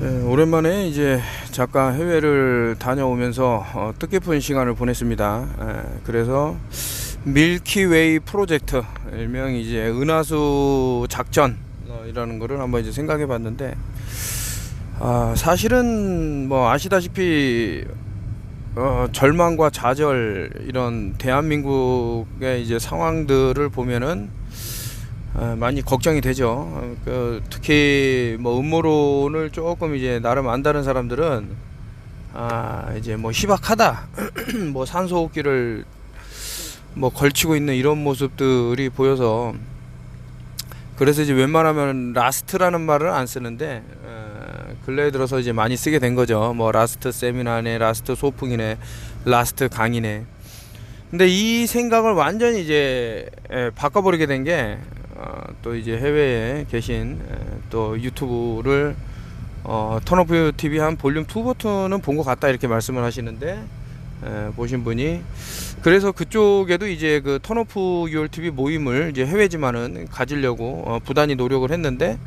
오랜만에 이제 잠깐 해외를 다녀오면서 뜻깊은 시간을 보냈습니다. 그래서 밀키웨이 프로젝트, 일명 이제 은하수 작전 이라는 거를 한번 이제 생각해 봤는데, 사실은 뭐 아시다시피 절망과 좌절, 이런 대한민국의 이제 상황들을 보면은 많이 걱정이 되죠. 특히 뭐 음모론을 조금 이제 나름 안다는 사람들은 이제 뭐 희박하다 뭐 산소호흡기를 뭐 걸치고 있는 이런 모습들이 보여서, 그래서 이제 웬만하면 라스트라는 말을 안 쓰는데 근래에 들어서 이제 많이 쓰게 된 거죠. 뭐 라스트 세미나네, 라스트 소풍이네, 라스트 강의네. 근데 이 생각을 완전히 이제 바꿔버리게 된 게, 또 이제 해외에 계신 또 유튜브를 턴오프 TV 한 볼륨 2 버튼은 본 것 같다, 이렇게 말씀을 하시는데, 보신 분이, 그래서 그쪽에도 이제 그 턴오프 유얼 TV 모임을 이제 해외지만은 가지려고 부단히 노력을 했는데,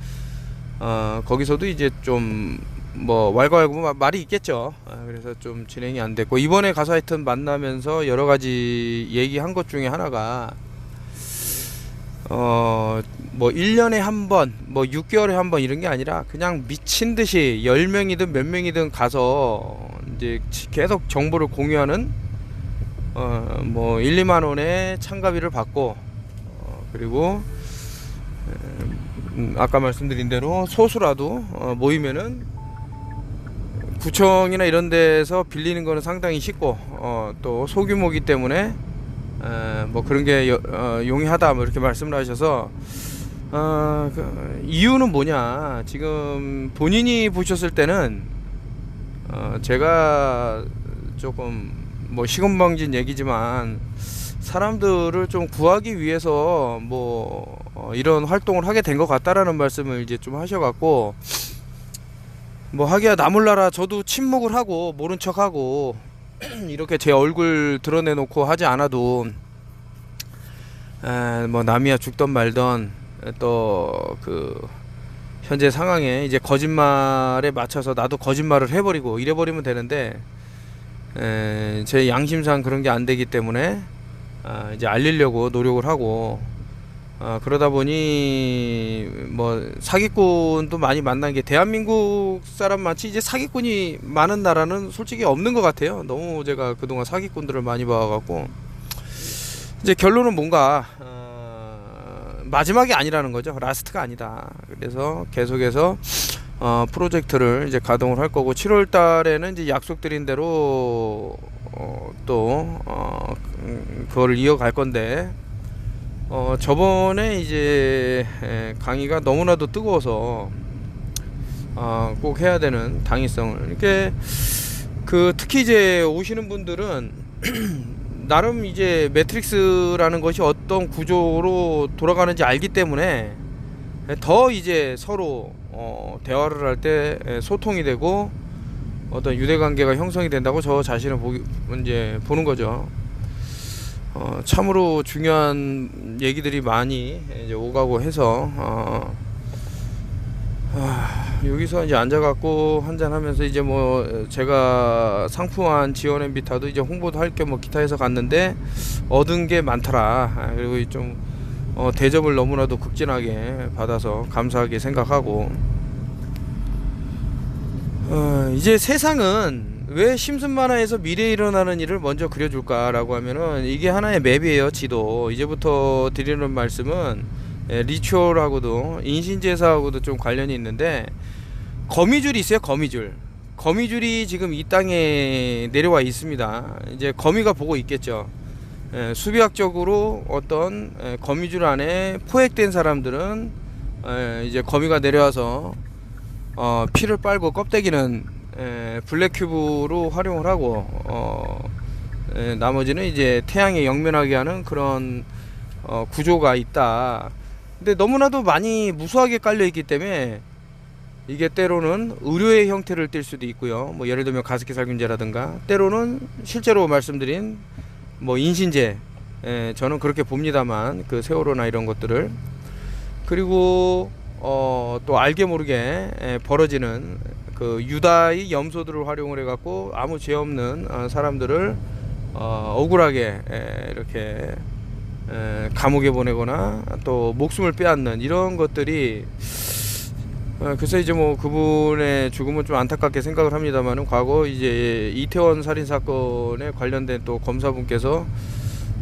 거기서도 이제 좀 뭐 왈가왈부 말이 있겠죠. 그래서 좀 진행이 안 됐고, 이번에 가서 하여튼 만나면서 여러 가지 얘기한 것 중에 하나가, 뭐 1년에 한 번, 뭐 6개월에 한 번 이런 게 아니라 그냥 미친 듯이 10명이든 몇 명이든 가서 이제 계속 정보를 공유하는, 뭐 1, 2만 원의 참가비를 받고, 그리고 아까 말씀드린 대로 소수라도 모이면은 구청이나 이런 데서 빌리는 거는 상당히 쉽고, 또 소규모기 때문에 뭐 그런 게 용이하다, 뭐 이렇게 말씀을 하셔서, 그 이유는 뭐냐, 지금 본인이 보셨을 때는 제가 조금 뭐 시건방진 얘기지만 사람들을 좀 구하기 위해서 뭐 이런 활동을 하게 된 것 같다라는 말씀을 이제 좀 하셔갖고, 뭐 하기야 나 몰라라, 저도 침묵을 하고 모른 척하고 이렇게 제 얼굴 드러내놓고 하지 않아도 뭐 남이야 죽던 말던, 또 그 현재 상황에 이제 거짓말에 맞춰서 나도 거짓말을 해버리고 이래버리면 되는데, 제 양심상 그런 게 안 되기 때문에 이제 알리려고 노력을 하고, 그러다 보니 뭐 사기꾼도 많이 만난 게, 대한민국 사람 마치 이제 사기꾼이 많은 나라는 솔직히 없는 것 같아요. 너무 제가 그동안 사기꾼들을 많이 봐갖고, 이제 결론은 뭔가 마지막이 아니라는 거죠. 라스트가 아니다. 그래서 계속해서 프로젝트를 이제 가동을 할 거고, 7월 달에는 이제 약속드린 대로 또 그거를 이어갈 건데, 저번에 이제 강의가 너무나도 뜨거워서 꼭 해야 되는 당위성을, 이렇게 특히 이제 오시는 분들은 나름 이제 매트릭스라는 것이 어떤 구조로 돌아가는지 알기 때문에 더 이제 서로 대화를 할 때 소통이 되고 어떤 유대관계가 형성이 된다고 저 자신을 이제 보는 거죠. 참으로 중요한 얘기들이 많이 이제 오가고 해서, 여기서 이제 앉아갖고 한잔하면서 이제 뭐 제가 상품화한 지원 엠비타도 이제 홍보도 할 겸 뭐 기타에서 갔는데 얻은 게 많더라. 그리고 좀 대접을 너무나도 극진하게 받아서 감사하게 생각하고, 이제 세상은 왜 심슨 만화에서 미래에 일어나는 일을 먼저 그려줄까라고 하면은, 이게 하나의 맵이에요, 지도. 이제부터 드리는 말씀은 리추얼하고도 인신제사하고도 좀 관련이 있는데, 거미줄이 있어요. 거미줄이 지금 이 땅에 내려와 있습니다. 이제 거미가 보고 있겠죠. 수비학적으로 어떤 거미줄 안에 포획된 사람들은 이제 거미가 내려와서 피를 빨고 껍데기는 블랙큐브로 활용을 하고, 나머지는 이제 태양에 영면하게 하는 그런 구조가 있다. 근데 너무나도 많이 무수하게 깔려 있기 때문에 이게 때로는 의료의 형태를 띨 수도 있고요. 뭐 예를 들면 가습기 살균제라든가, 때로는 실제로 말씀드린 뭐 인신제, 저는 그렇게 봅니다만, 그 세월호나 이런 것들을. 그리고 또 알게 모르게 벌어지는 그 유다의 염소들을 활용을 해갖고 아무 죄 없는 사람들을 억울하게 이렇게 감옥에 보내거나 또 목숨을 빼앗는 이런 것들이 그래서 이제 뭐 그분의 죽음은 좀 안타깝게 생각을 합니다만은, 과거 이제 이태원 살인 사건에 관련된 또 검사분께서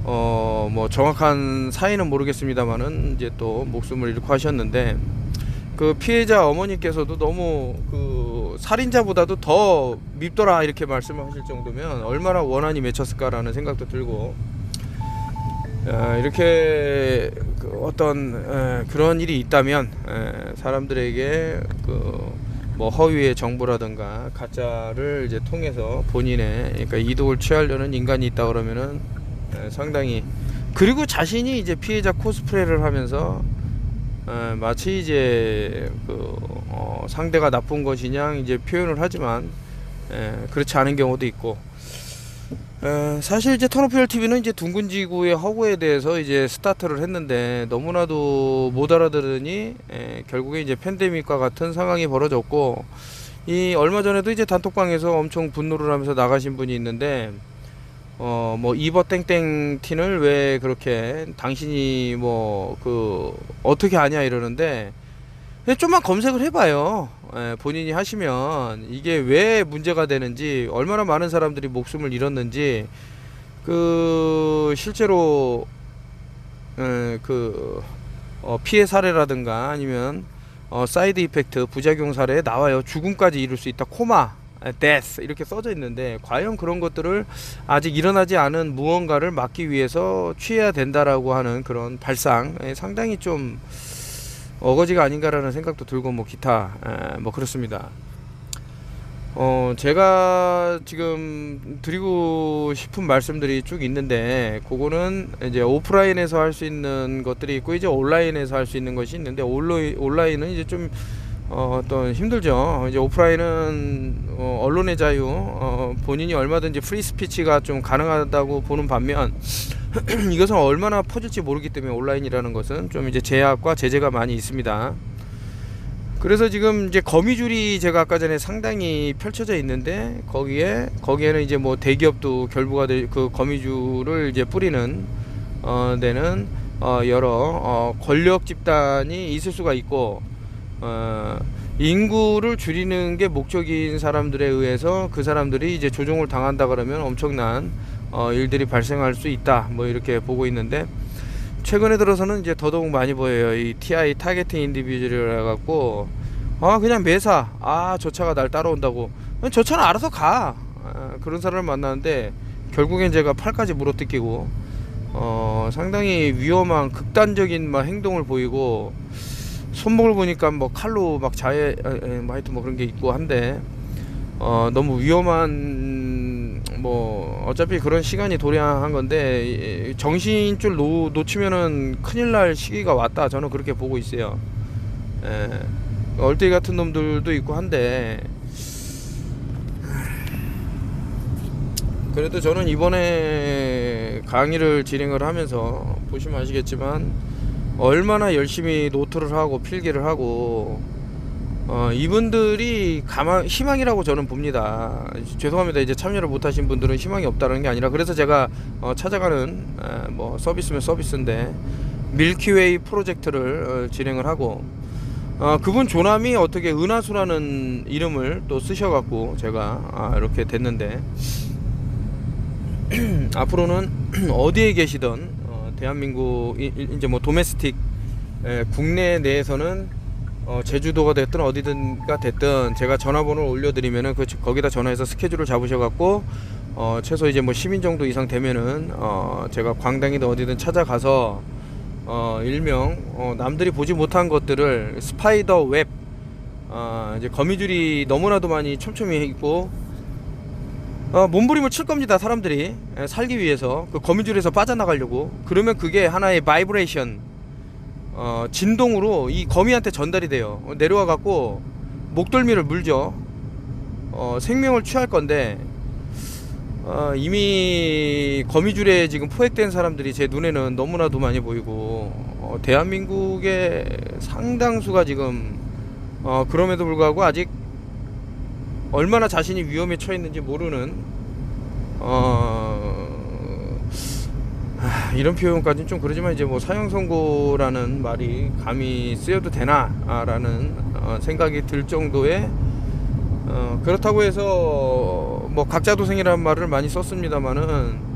뭐 정확한 사인은 모르겠습니다만은 이제 또 목숨을 잃고 하셨는데, 그 피해자 어머니께서도 너무 그 살인자보다도 더 밉더라 이렇게 말씀하실 정도면 얼마나 원한이 맺혔을까라는 생각도 들고, 이렇게 그 어떤 그런 일이 있다면 사람들에게 그 뭐 허위의 정보라든가 가짜를 이제 통해서 본인의 그러니까 이득을 취하려는 인간이 있다 그러면은 상당히, 그리고 자신이 이제 피해자 코스프레를 하면서 마치 이제 그 상대가 나쁜 것이냐 이제 표현을 하지만 그렇지 않은 경우도 있고, 사실 이제 턴오프열 TV는 이제 둥근 지구의 허구에 대해서 이제 스타트를 했는데 너무나도 못 알아들으니 결국에 이제 팬데믹과 같은 상황이 벌어졌고, 이 얼마 전에도 이제 단톡방에서 엄청 분노를 하면서 나가신 분이 있는데, 뭐 이버 땡땡 틴을 왜 그렇게 당신이 뭐 그 어떻게 아냐 이러는데, 좀만 검색을 해봐요. 본인이 하시면 이게 왜 문제가 되는지, 얼마나 많은 사람들이 목숨을 잃었는지, 그 실제로 그 피해 사례라든가 아니면 사이드 이펙트 부작용 사례에 나와요. 죽음까지 이룰 수 있다, 코마, 데스 이렇게 써져 있는데, 과연 그런 것들을 아직 일어나지 않은 무언가를 막기 위해서 취해야 된다라고 하는 그런 발상, 상당히 좀 어거지가 아닌가라는 생각도 들고, 뭐 기타 뭐 그렇습니다. 제가 지금 드리고 싶은 말씀들이 쭉 있는데, 그거는 이제 오프라인에서 할 수 있는 것들이 있고 이제 온라인에서 할 수 있는 것이 있는데, 온라인은 이제 좀 어떤 힘들죠. 이제 오프라인은 언론의 자유, 본인이 얼마든지 프리 스피치가 좀 가능하다고 보는 반면 이것은 얼마나 퍼질지 모르기 때문에 온라인이라는 것은 좀 이제 제약과 제재가 많이 있습니다. 그래서 지금 이제 거미줄이 제가 아까 전에 상당히 펼쳐져 있는데, 거기에는 이제 뭐 대기업도 결부가 될 그 거미줄을 이제 뿌리는 데는 여러 권력 집단이 있을 수가 있고, 인구를 줄이는 게 목적인 사람들에 의해서 그 사람들이 이제 조종을 당한다 그러면 엄청난 일들이 발생할 수 있다, 뭐 이렇게 보고 있는데, 최근에 들어서는 이제 더더욱 많이 보여요. 이 TI 타겟팅 인디비주얼을 해갖고 그냥 매사 저 차가 날 따라온다고 저 차는 알아서 가, 그런 사람을 만나는데 결국엔 제가 팔까지 물어뜯기고 상당히 위험한 극단적인 막 행동을 보이고, 손목을 보니까 뭐 칼로 막 하여튼 뭐 그런 게 있고 한데, 너무 위험한, 뭐 어차피 그런 시간이 도래한 건데 정신줄 놓치면은 큰일 날 시기가 왔다, 저는 그렇게 보고 있어요. 얼데이 같은 놈들도 있고 한데, 그래도 저는 이번에 강의를 진행을 하면서 보시면 아시겠지만 얼마나 열심히 노트를 하고 필기를 하고, 이분들이 희망이라고 저는 봅니다. 죄송합니다. 이제 참여를 못하신 분들은 희망이 없다는 게 아니라, 그래서 제가 찾아가는 뭐 서비스면 서비스인데 밀키웨이 프로젝트를 진행을 하고, 그분 조남이 어떻게 은하수라는 이름을 또 쓰셔갖고 제가 이렇게 됐는데, 앞으로는 어디에 계시던 대한민국 이제 뭐 도메스틱 국내 내에서는 제주도가 됐든 어디든가 됐든 제가 전화번호를 올려드리면은 거기다 전화해서 스케줄을 잡으셔갖고 최소 이제 뭐 시민 정도 이상 되면은 제가 광당이든 어디든 찾아가서 일명 남들이 보지 못한 것들을 스파이더 웹, 이제 거미줄이 너무나도 많이 촘촘히 있고 몸부림을 칠 겁니다. 사람들이 살기 위해서 그 거미줄에서 빠져나가려고. 그러면 그게 하나의 바이브레이션, 진동으로 이 거미한테 전달이 돼요. 내려와 갖고 목덜미를 물죠. 생명을 취할 건데, 이미 거미줄에 지금 포획된 사람들이 제 눈에는 너무나도 많이 보이고, 대한민국의 상당수가 지금 그럼에도 불구하고 아직 얼마나 자신이 위험에 처했는지 모르는 이런 표현까지는 좀 그러지만 이제 뭐 사형 선고라는 말이 감히 쓰여도 되나라는 생각이 들 정도의 그렇다고 해서 뭐 각자도생이라는 말을 많이 썼습니다만은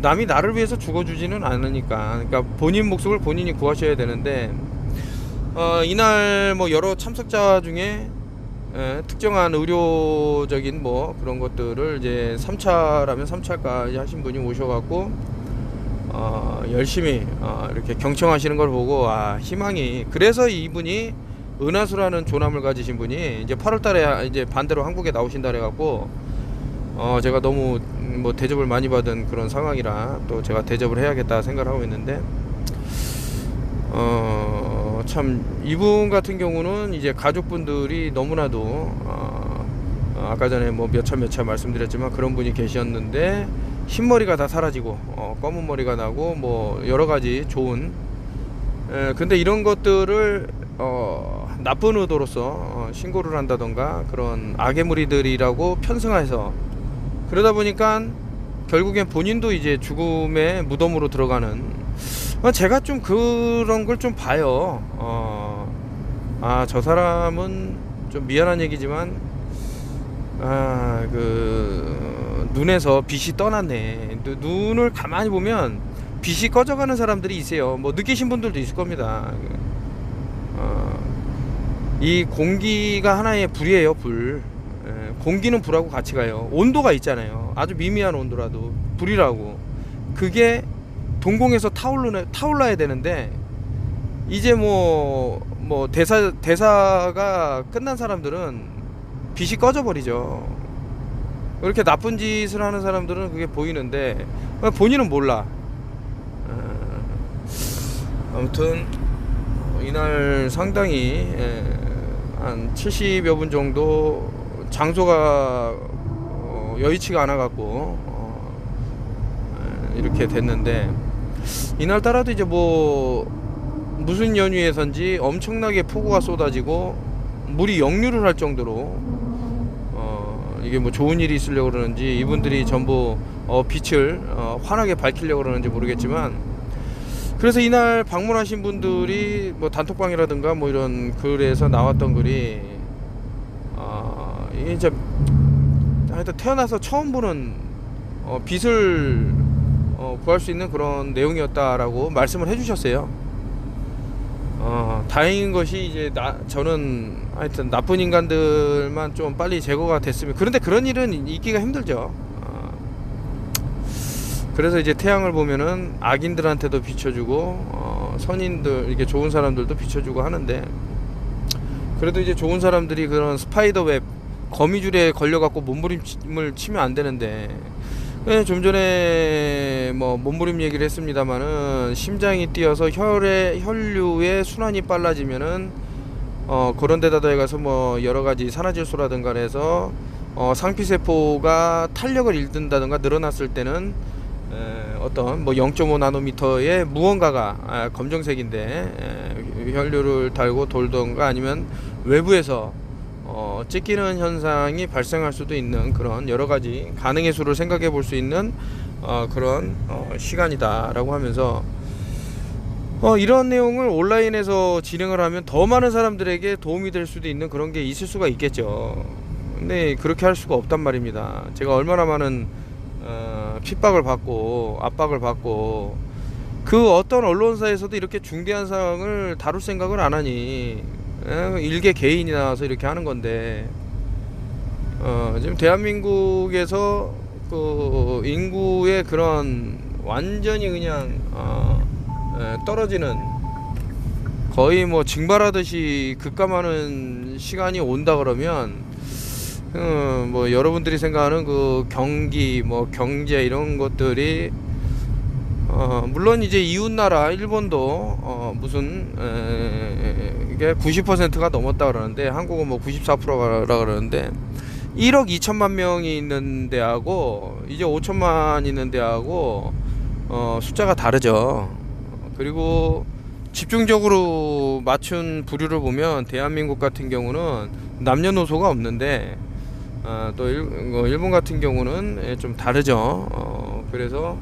남이 나를 위해서 죽어주지는 않으니까, 그러니까 본인 목숨을 본인이 구하셔야 되는데 이날 뭐 여러 참석자 중에 특정한 의료적인 뭐 그런 것들을 이제 3차라면 3차까지 하신 분이 오셔갖고 열심히 이렇게 경청하시는 걸 보고 희망이, 그래서 이분이 은하수라는 조남을 가지신 분이 이제 8월달에 이제 반대로 한국에 나오신다 그래갖고 제가 너무 뭐 대접을 많이 받은 그런 상황이라 또 제가 대접을 해야겠다 생각을 하고 있는데 참 이분 같은 경우는 이제 가족분들이 너무나도 아까 전에 뭐 몇 차 말씀드렸지만 그런 분이 계셨는데 흰머리가 다 사라지고 검은 머리가 나고 뭐 여러가지 좋은 근데 이런 것들을 나쁜 의도로서 신고를 한다던가 그런 악의 무리들이라고 편승해서 그러다 보니까 결국엔 본인도 이제 죽음의 무덤으로 들어가는, 제가 좀 그런 걸 좀 봐요. 저 사람은 좀 미안한 얘기지만 눈에서 빛이 떠났네. 눈을 가만히 보면 빛이 꺼져가는 사람들이 있어요. 뭐 느끼신 분들도 있을 겁니다. 이 공기가 하나의 불이에요, 불. 공기는 불하고 같이 가요. 온도가 있잖아요. 아주 미미한 온도라도 불이라고. 그게 동공에서 타올라야 되는데 이제 뭐 대사가 끝난 사람들은 빛이 꺼져 버리죠. 이렇게 나쁜 짓을 하는 사람들은 그게 보이는데 본인은 몰라. 아무튼 이날 상당히 한 70여 분 정도 장소가 여의치가 않아 갖고 이렇게 됐는데, 이날따라도 이제 뭐 무슨 연휴에선지 엄청나게 폭우가 쏟아지고 물이 역류를 할 정도로 이게 뭐 좋은 일이 있으려고 그러는지 이분들이 전부 빛을 환하게 밝히려고 그러는지 모르겠지만, 그래서 이날 방문하신 분들이 뭐 단톡방이라든가 뭐 이런 글에서 나왔던 글이 이게 이제 하여튼 태어나서 처음 보는 빛을 구할 수 있는 그런 내용이었다라고 말씀을 해주셨어요. 다행인 것이 이제 저는 하여튼 나쁜 인간들만 좀 빨리 제거가 됐으면, 그런데 그런 일은 있기가 힘들죠. 그래서 이제 태양을 보면은 악인들한테도 비춰주고 선인들, 이렇게 좋은 사람들도 비춰주고 하는데, 그래도 이제 좋은 사람들이 그런 스파이더웹 거미줄에 걸려갖고 몸부림을 치면 안 되는데, 좀 전에 뭐 몸부림 얘기를 했습니다마는 심장이 뛰어서 혈류의 순환이 빨라지면은 그런 데다 가서 뭐 여러 가지 산화질소라든가 해서 상피세포가 탄력을 잃는다든가 늘어났을 때는 어떤 뭐 0.5 나노미터의 무언가가 검정색인데 혈류를 달고 돌던가 아니면 외부에서 찢기는 현상이 발생할 수도 있는 그런 여러 가지 가능의 수를 생각해 볼 수 있는 그런 시간이다라고 하면서 이런 내용을 온라인에서 진행을 하면 더 많은 사람들에게 도움이 될 수도 있는 그런 게 있을 수가 있겠죠. 근데 그렇게 할 수가 없단 말입니다. 제가 얼마나 많은 핍박을 받고 압박을 받고, 그 어떤 언론사에서도 이렇게 중대한 사항을 다룰 생각을 안 하니 일개 개인이 나와서 이렇게 하는 건데, 지금 대한민국에서 그 인구의 그런 완전히 그냥 떨어지는, 거의 뭐 징발하듯이 급감하는 시간이 온다 그러면 뭐 여러분들이 생각하는 그 경기 뭐 경제 이런 것들이 물론 이제 이웃나라 일본도 무슨 이게 90%가 넘었다 그러는데, 한국은 뭐 94%라 그러는데 1억 2천만 명이 있는 데하고 이제 5천만 있는 데하고 숫자가 다르죠. 그리고 집중적으로 맞춘 부류를 보면 대한민국 같은 경우는 남녀노소가 없는데 또 일본 같은 경우는 좀 다르죠. 그래서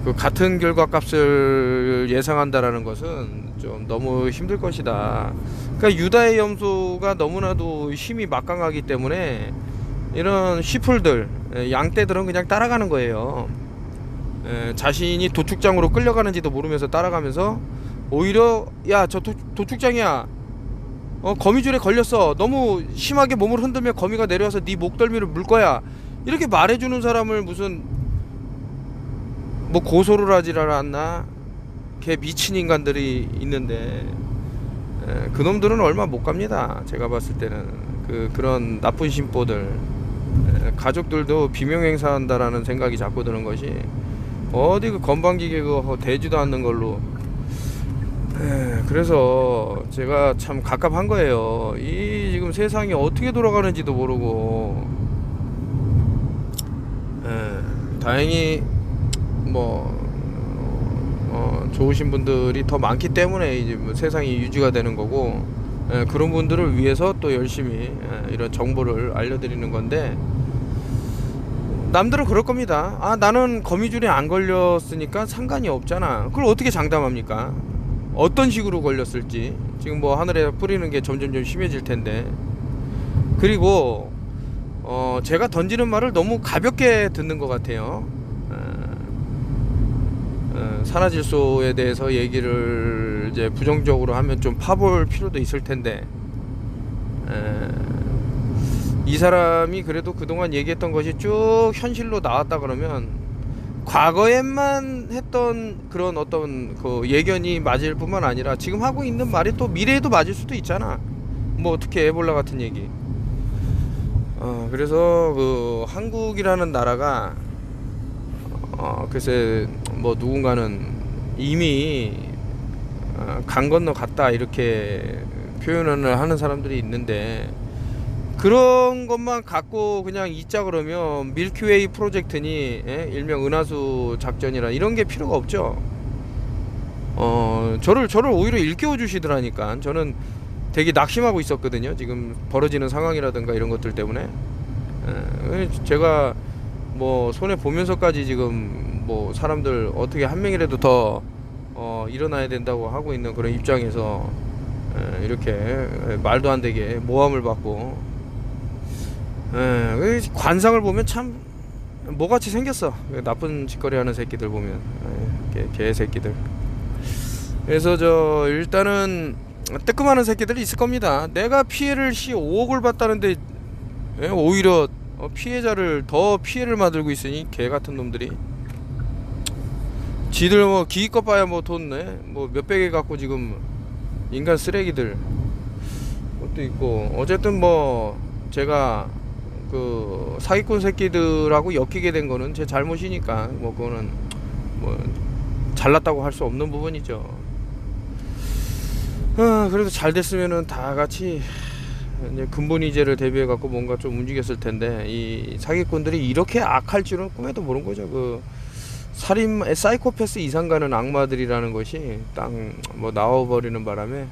그 같은 결과값을 예상한다라는 것은 좀 너무 힘들 것이다. 그러니까 유다의 염소가 너무나도 힘이 막강하기 때문에 이런 쉬풀들, 양떼들은 그냥 따라가는 거예요. 자신이 도축장으로 끌려가는지도 모르면서 따라가면서 오히려 야, 저 도축장이야, 거미줄에 걸렸어, 너무 심하게 몸을 흔들면 거미가 내려와서 네 목덜미를 물 거야, 이렇게 말해주는 사람을 무슨 뭐 고소를 하지를 않나. 걔 미친 인간들이 있는데 그놈들은 얼마 못 갑니다. 제가 봤을 때는 그런 나쁜 심보들, 가족들도 비명행사한다라는 생각이 자꾸 드는 것이, 어디 그 건방지게 그거 대지도 않는 걸로. 그래서 제가 참 갑갑한 거예요. 이 지금 세상이 어떻게 돌아가는지도 모르고. 다행히 뭐 좋으신 분들이 더 많기 때문에 이제 뭐 세상이 유지가 되는 거고, 그런 분들을 위해서 또 열심히 이런 정보를 알려드리는 건데, 남들은 그럴 겁니다. 아, 나는 거미줄에 안 걸렸으니까 상관이 없잖아. 그걸 어떻게 장담합니까? 어떤 식으로 걸렸을지. 지금 뭐 하늘에 뿌리는 게 점점 심해질 텐데. 그리고 제가 던지는 말을 너무 가볍게 듣는 것 같아요. 산화질소에 대해서 얘기를 이제 부정적으로 하면 좀 파볼 필요도 있을 텐데, 이 사람이 그래도 그동안 얘기했던 것이 쭉 현실로 나왔다 그러면, 과거에만 했던 그런 어떤 그 예견이 맞을 뿐만 아니라 지금 하고 있는 말이 또 미래에도 맞을 수도 있잖아. 뭐 특히 에볼라 같은 얘기. 그래서 그 한국이라는 나라가 글쎄 뭐 누군가는 이미 강 건너 갔다 이렇게 표현을 하는 사람들이 있는데, 그런 것만 갖고 그냥 있자 그러면 밀키웨이 프로젝트니, 일명 은하수 작전이라 이런 게 필요가 없죠. 저를 오히려 일깨워 주시더라니까. 저는 되게 낙심하고 있었거든요. 지금 벌어지는 상황이라든가 이런 것들 때문에. 제가 뭐 손해 보면서까지 지금 뭐 사람들 어떻게 한 명이라도 더 일어나야 된다고 하고 있는 그런 입장에서 이렇게 말도 안 되게 모함을 받고, 관상을 보면 참 뭐같이 생겼어. 나쁜 짓거리 하는 새끼들 보면, 개새끼들. 그래서 일단은 뜨끔하는 새끼들이 있을 겁니다. 내가 피해를 5억을 봤다는데 오히려 피해자를 더 피해를 만들고 있으니 개같은 놈들이, 지들 뭐 기껏 봐야 뭐 돈 뭐 몇백에 갖고 지금 인간 쓰레기들 것도 있고. 어쨌든 뭐 제가 그 사기꾼 새끼들하고 엮이게 된 거는 제 잘못이니까 뭐 그거는 뭐 잘났다고 할 수 없는 부분이죠. 그래도 잘 됐으면은 다 같이 이제 근본이제를 대비해 갖고 뭔가 좀 움직였을 텐데, 이 사기꾼들이 이렇게 악할 줄은 꿈에도 모른 거죠. 그 살인 사이코패스 이상 가는 악마들이라는 것이 딱 뭐 나와버리는 바람에.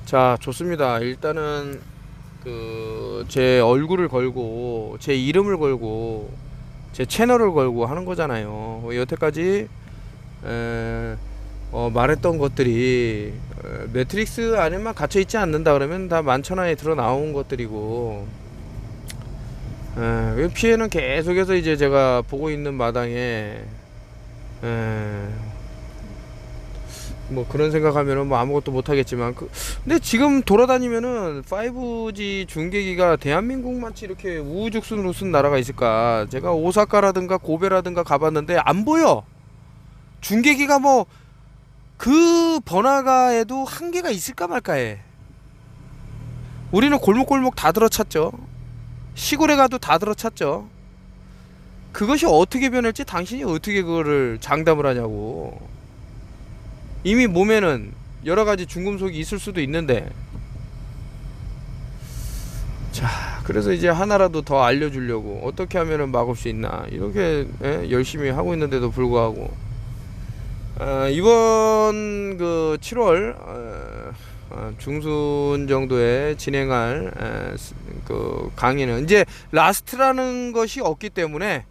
자, 좋습니다. 일단은 제 얼굴을 걸고 제 이름을 걸고 제 채널을 걸고 하는 거잖아요. 여태까지 말했던 것들이 매트릭스 안에만 갇혀 있지 않는다 그러면 다 만천하에 드러 나온 것들이고, 피해는 계속해서 이제 제가 보고 있는 마당에 뭐 그런 생각하면은 뭐 아무것도 못 하겠지만, 근데 지금 돌아다니면은 5G 중계기가 대한민국만치 이렇게 우후죽순으로 쓴 나라가 있을까? 제가 오사카라든가 고베라든가 가봤는데 안 보여. 중계기가 뭐 그 번화가에도 한계가 있을까 말까해. 우리는 골목골목 다 들어찼죠. 시골에 가도 다 들어찼죠. 그것이 어떻게 변할지 당신이 어떻게 그거를 장담을 하냐고. 이미 몸에는 여러가지 중금속이 있을 수도 있는데. 자, 그래서 이제 하나라도 더 알려주려고 어떻게 하면은 막을 수 있나 이렇게 열심히 하고 있는데도 불구하고, 이번 그 7월 중순 정도에 진행할 그 강의는 이제 라스트라는 것이 없기 때문에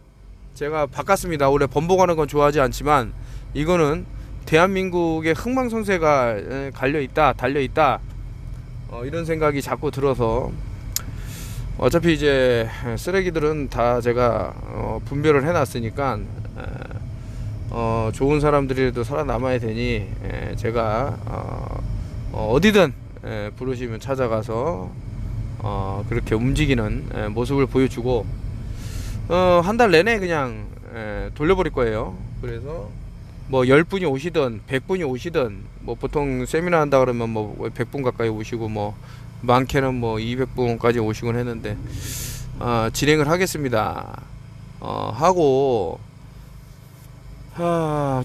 제가 바꿨습니다. 원래 번복하는 건 좋아하지 않지만 이거는 대한민국의 흥망성쇠가 갈려있다, 달려있다, 이런 생각이 자꾸 들어서 어차피 이제 쓰레기들은 다 제가 분별을 해놨으니까 좋은 사람들이라도 살아남아야 되니 제가 어디든 부르시면 찾아가서 그렇게 움직이는 모습을 보여주고 한 달 내내 그냥 돌려버릴 거예요. 그래서 뭐 10분이 오시든 100분이 오시든 뭐 보통 세미나 한다 그러면 뭐 100분 가까이 오시고 뭐 많게는 뭐 200분까지 오시곤 했는데 진행을 하겠습니다. 하고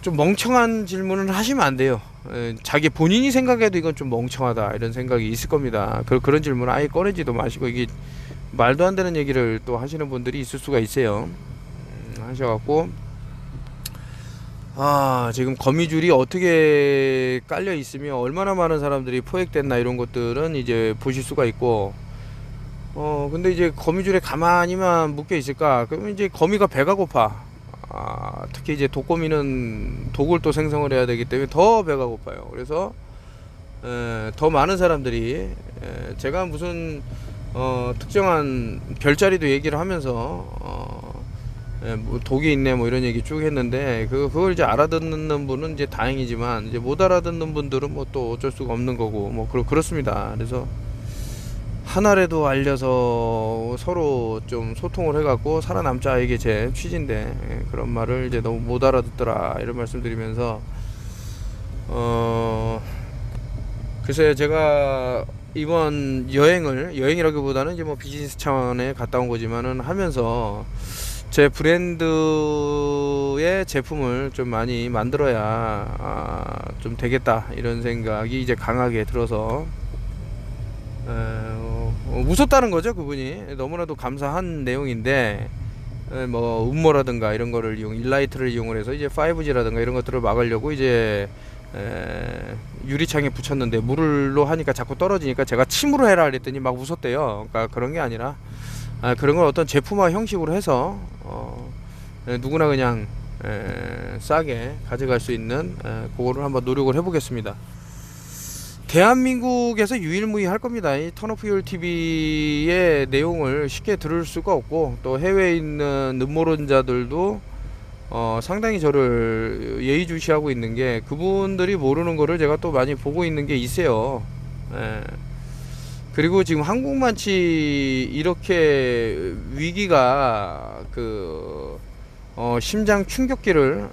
좀 멍청한 질문을 하시면 안 돼요. 자기 본인이 생각해도 이건 좀 멍청하다 이런 생각이 있을 겁니다. 그런 질문 아예 꺼내지도 마시고, 이게 말도 안 되는 얘기를 또 하시는 분들이 있을 수가 있어요. 하셔갖고 지금 거미줄이 어떻게 깔려 있으며 얼마나 많은 사람들이 포획됐나 이런 것들은 이제 보실 수가 있고, 근데 이제 거미줄에 가만히만 묶여 있을까? 그러면 이제 거미가 배가 고파. 특히 이제 독거미는 독을 또 생성을 해야 되기 때문에 더 배가 고파요. 그래서 더 많은 사람들이 제가 무슨 특정한 별자리도 얘기를 하면서 뭐 독이 있네 뭐 이런 얘기 쭉 했는데 그걸 이제 알아듣는 분은 이제 다행이지만 이제 못 알아듣는 분들은 뭐 또 어쩔 수가 없는 거고 뭐 그렇습니다. 그래서 하나라도 알려서 서로 좀 소통을 해갖고 살아남자, 이게 제 취지인데 그런 말을 이제 너무 못 알아듣더라 이런 말씀 드리면서 글쎄 제가 이번 여행이라기보다는 이제 뭐 비즈니스 차원에 갔다 온 거지만은 하면서 제 브랜드의 제품을 좀 많이 만들어야 좀 되겠다 이런 생각이 이제 강하게 들어서 웃었다는 거죠. 그분이 너무나도 감사한 내용인데 뭐 음모라든가 이런 거를 일라이트를 이용을 해서 이제 5G라든가 이런 것들을 막으려고 이제 유리창에 붙였는데 물로 하니까 자꾸 떨어지니까 제가 침으로 해라 그랬더니 막 웃었대요. 그러니까 그런 게 아니라 그런 걸 어떤 제품화 형식으로 해서 누구나 그냥 싸게 가져갈 수 있는 그거를 한번 노력을 해보겠습니다. 대한민국에서 유일무이할 겁니다. 이 턴오프유얼 TV의 내용을 쉽게 들을 수가 없고, 또 해외에 있는 음모론자들도 상당히 저를 예의주시하고 있는 게, 그분들이 모르는 거를 제가 또 많이 보고 있는 게 있어요. 그리고 지금 한국만치 이렇게 위기가 심장 충격기를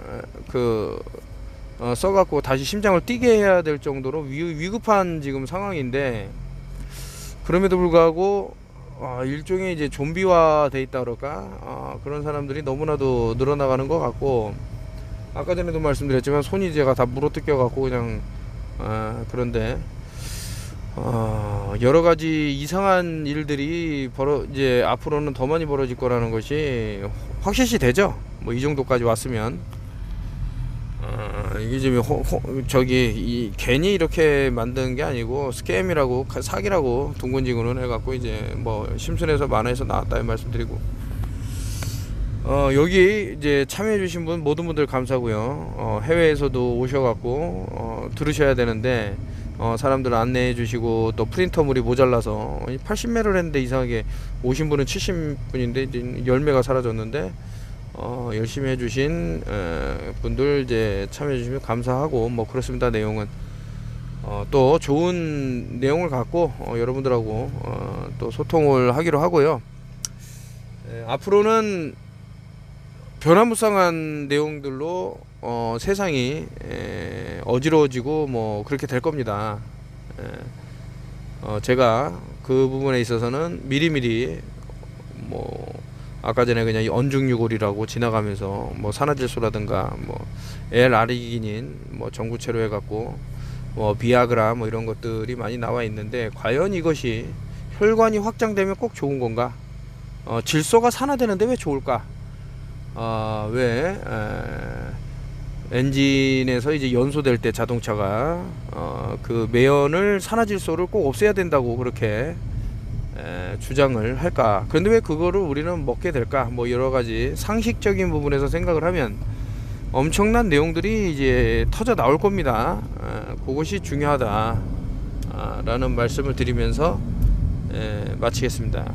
써갖고 다시 심장을 뛰게 해야 될 정도로 위급한 지금 상황인데, 그럼에도 불구하고 일종의 이제 좀비화 돼 있다 그럴까, 그런 사람들이 너무나도 늘어나가는 것 같고, 아까 전에도 말씀드렸지만 손이 제가 다 물어뜯겨 갖고 그냥 그런데 여러 가지 이상한 일들이 이제 앞으로는 더 많이 벌어질 거라는 것이 확실시 되죠. 뭐 이 정도까지 왔으면 이게 지금 괜히 이렇게 만든 게 아니고 스캠이라고, 사기라고 둥근지근은 해갖고 이제 뭐 심순에서 만화에서 나왔다 이 말씀드리고, 여기 이제 참여해주신 분 모든 분들 감사고요. 해외에서도 오셔갖고 들으셔야 되는데 사람들 안내해 주시고, 또 프린터물이 모자라서 80매를 했는데 이상하게 오신 분은 70분인데 10매가 사라졌는데, 열심히 해주신 분들 이제 참여해 주시면 감사하고 뭐 그렇습니다. 내용은 또 좋은 내용을 갖고 여러분들하고 또 소통을 하기로 하고요. 앞으로는 변화무쌍한 내용들로 세상이 어지러워지고 뭐 그렇게 될 겁니다. 제가 그 부분에 있어서는 미리미리 뭐 아까 전에 그냥 언중유골이라고 지나가면서 뭐 산화질소라든가 뭐 L-아르기닌 뭐 전구체로 해갖고 뭐 비아그라 뭐 이런 것들이 많이 나와 있는데, 과연 이것이 혈관이 확장되면 꼭 좋은 건가? 질소가 산화되는데 왜 좋을까? 왜 엔진에서 이제 연소될 때 자동차가 그 매연을 산화질소를 꼭 없애야 된다고 그렇게 주장을 할까? 그런데 왜 그거를 우리는 먹게 될까? 뭐 여러 가지 상식적인 부분에서 생각을 하면 엄청난 내용들이 이제 터져 나올 겁니다. 그것이 중요하다 라는 말씀을 드리면서 마치겠습니다.